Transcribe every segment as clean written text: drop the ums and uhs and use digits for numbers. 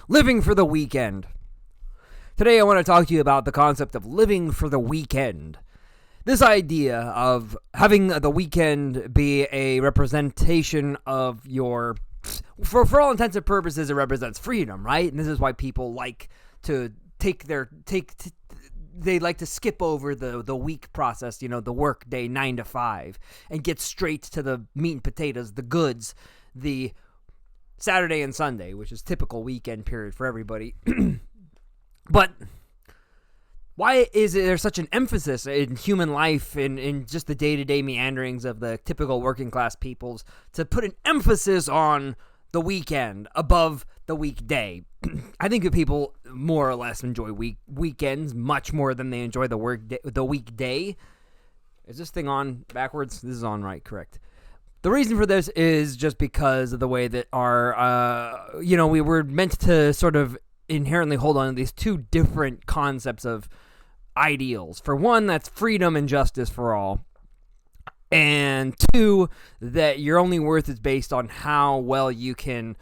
living for the weekend. Today I want to talk to you about the concept of living for the weekend. This idea of having the weekend be a representation of your, for all intents and purposes, it represents freedom, right? And this is why people like to they like to skip over the week process, the work day 9 to 5, and get straight to the meat and potatoes, the goods, the Saturday and Sunday, which is typical weekend period for everybody. But why is there such an emphasis in human life, in just the day-to-day meanderings of the typical working class peoples, to put an emphasis on the weekend above the weekday? I think that people more or less enjoy weekends much more than they enjoy the weekday. Is this thing on backwards? This is on right, correct. The reason for this is just because of the way that our, we were meant to sort of inherently hold on to these two different concepts of ideals. For one, that's freedom and justice for all. And two, that your only worth is based on how well you can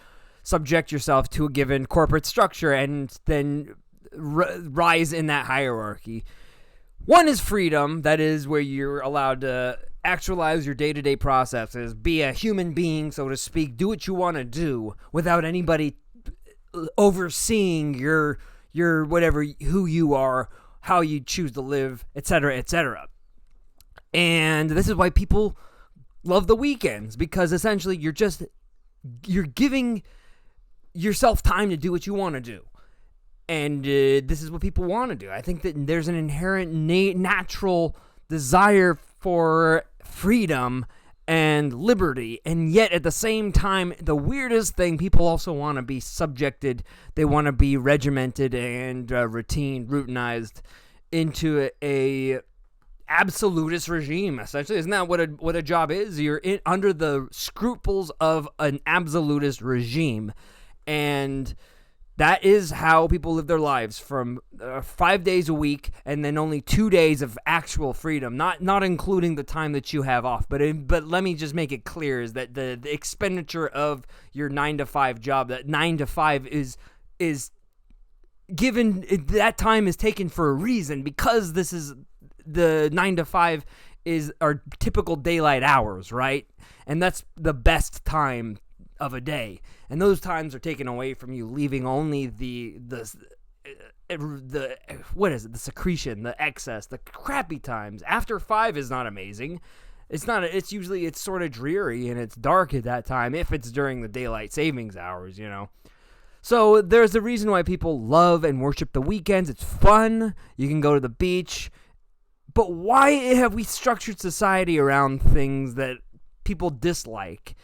subject yourself to a given corporate structure and then rise in that hierarchy. One is freedom, that is where you're allowed to actualize your day-to-day processes, be a human being, so to speak, do what you want to do without anybody overseeing your whatever, who you are, how you choose to live, etc., etc. And this is why people love the weekends, because essentially you're giving yourself time to do what you want to do. And this is what people want to do. I think that there's an inherent natural desire for freedom and liberty, and yet at the same time, the weirdest thing, people also want to be subjected, they want to be regimented and routinized into a absolutist regime, essentially. Isn't that what a job is? You're under the scruples of an absolutist regime, and that is how people live their lives, from 5 days a week and then only 2 days of actual freedom, not including the time that you have off. But let me just make it clear, is that the expenditure of your 9 to 5 job, that 9 to 5 is given, that time is taken for a reason, because this is the 9 to 5 is our typical daylight hours, right? And that's the best time of a day, and those times are taken away from you, leaving only the secretion, the excess, the crappy times. After 5 is not amazing. It's sort of dreary and it's dark at that time, if it's during the daylight savings hours, So there's a reason why people love and worship the weekends. It's fun. You can go to the beach. But why have we structured society around things that people dislike?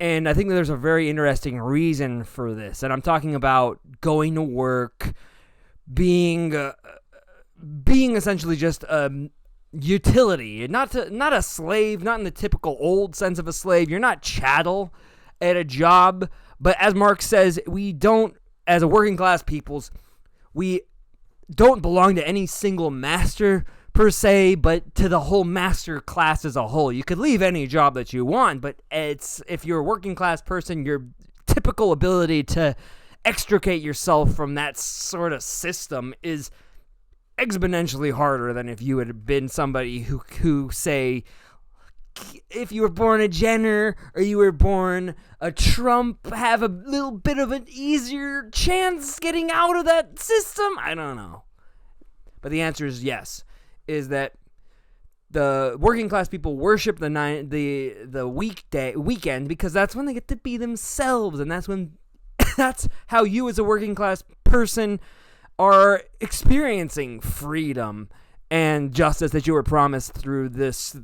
And I think that there's a very interesting reason for this. And I'm talking about going to work, being essentially just a utility, not a slave, not in the typical old sense of a slave. You're not chattel at a job. But as Marx says, we don't, as a working class peoples, we don't belong to any single master per se, but to the whole master class as a whole. You could leave any job that you want, but if you're a working class person, your typical ability to extricate yourself from that sort of system is exponentially harder than if you had been somebody who say, if you were born a Jenner or you were born a Trump, have a little bit of an easier chance getting out of that system. I don't know. But the answer is yes. Is that the working class people worship the weekend, because that's when they get to be themselves, and that's how you as a working class person are experiencing freedom and justice that you were promised through this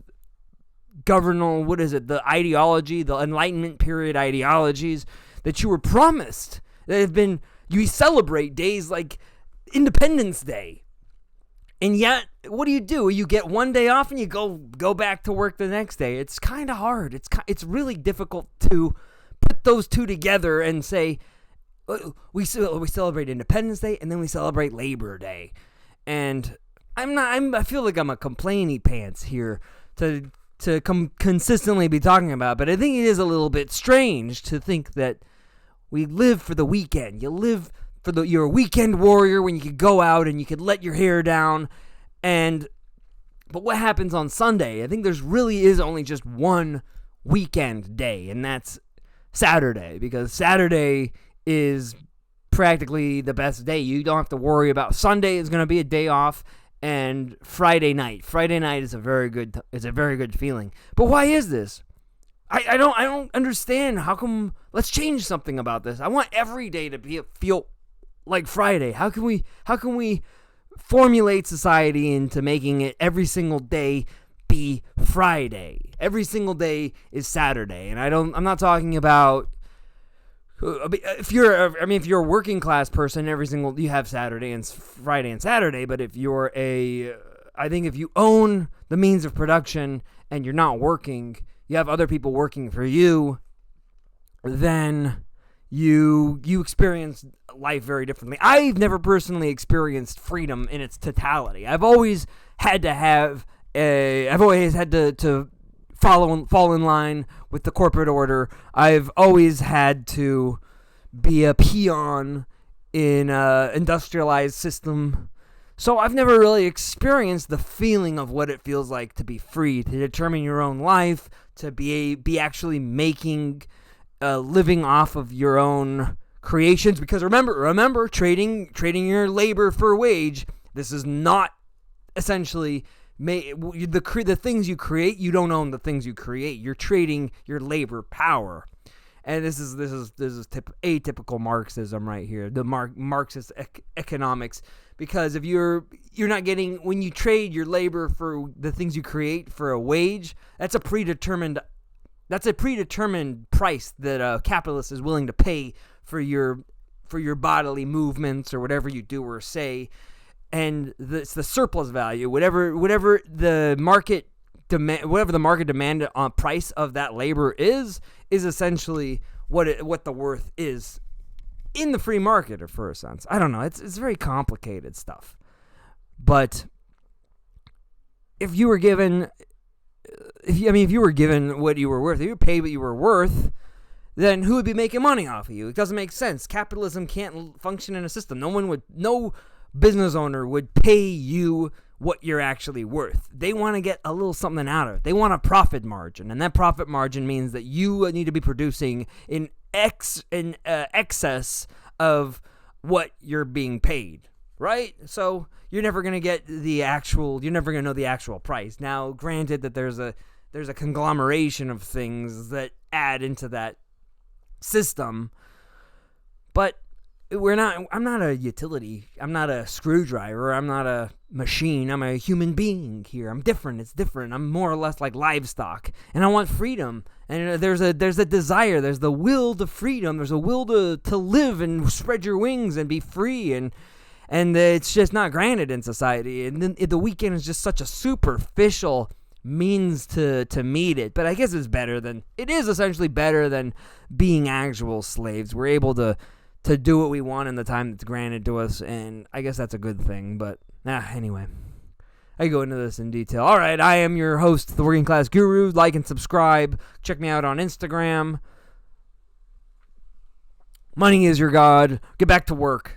the ideology, the Enlightenment period ideologies that you were promised. You celebrate days like Independence Day. And yet, what do? You get one day off and you go back to work the next day. It's kind of hard. It's really difficult to put those two together and say, we celebrate Independence Day and then we celebrate Labor Day. And I feel like I'm a complainy pants here to consistently be talking about, but I think it is a little bit strange to think that we live for the weekend. You live you're a weekend warrior when you could go out and you could let your hair down. But what happens on Sunday? I think there's really is only just one weekend day, and that's Saturday, because Saturday is practically the best day. You don't have to worry about Sunday is going to be a day off, and Friday night is a very good feeling. But why is this? I don't understand. How come? Let's change something about this. I want every day to feel like Friday. How can we formulate society into making it every single day be Friday? Every single day is Saturday, and I'm not talking about if you're a working class person, you have Saturday and Friday and Saturday. But if you're I think if you own the means of production and you're not working, you have other people working for you, then you experience life very differently. I've never personally experienced freedom in its totality. I've always had to fall in line with the corporate order. I've always had to be a peon in an industrialized system. So I've never really experienced the feeling of what it feels like to be free, to determine your own life, to be actually making living off of your own creations. Because remember, trading your labor for a wage. This is not essentially the things you create. You don't own the things you create. You're trading your labor power, and this is atypical Marxism right here. The Marxist economics. Because if you're not getting, when you trade your labor for the things you create for a wage, that's a predetermined price that a capitalist is willing to pay for your bodily movements or whatever you do or say. And it's the surplus value, whatever the market demand on price of that labor is essentially what the worth is in the free market, for a sense. I don't know. It's very complicated stuff. But if you were given what you were worth, if you were paid what you were worth, then who would be making money off of you? It doesn't make sense. Capitalism can't function in a system. No business owner would pay you what you're actually worth. They want to get a little something out of it. They want a profit margin, and that profit margin means that you need to be producing in excess of what you're being paid, right? So you're never going to know the actual price. Now, granted that there's a conglomeration of things that add into that system, but I'm not a utility. I'm not a screwdriver. I'm not a machine. I'm a human being here. I'm different. It's different. I'm more or less like livestock, and I want freedom. And there's a desire. There's the will to freedom. There's a will to live and spread your wings and be free. And it's just not granted in society. And then the weekend is just such a superficial means to meet it. But I guess it is essentially better than being actual slaves. We're able to do what we want in the time that's granted to us, and I guess that's a good thing. But anyway, I go into this in detail. All right, I am your host, the Working Class Guru. Like and subscribe. Check me out on Instagram. Money is your god. Get back to work.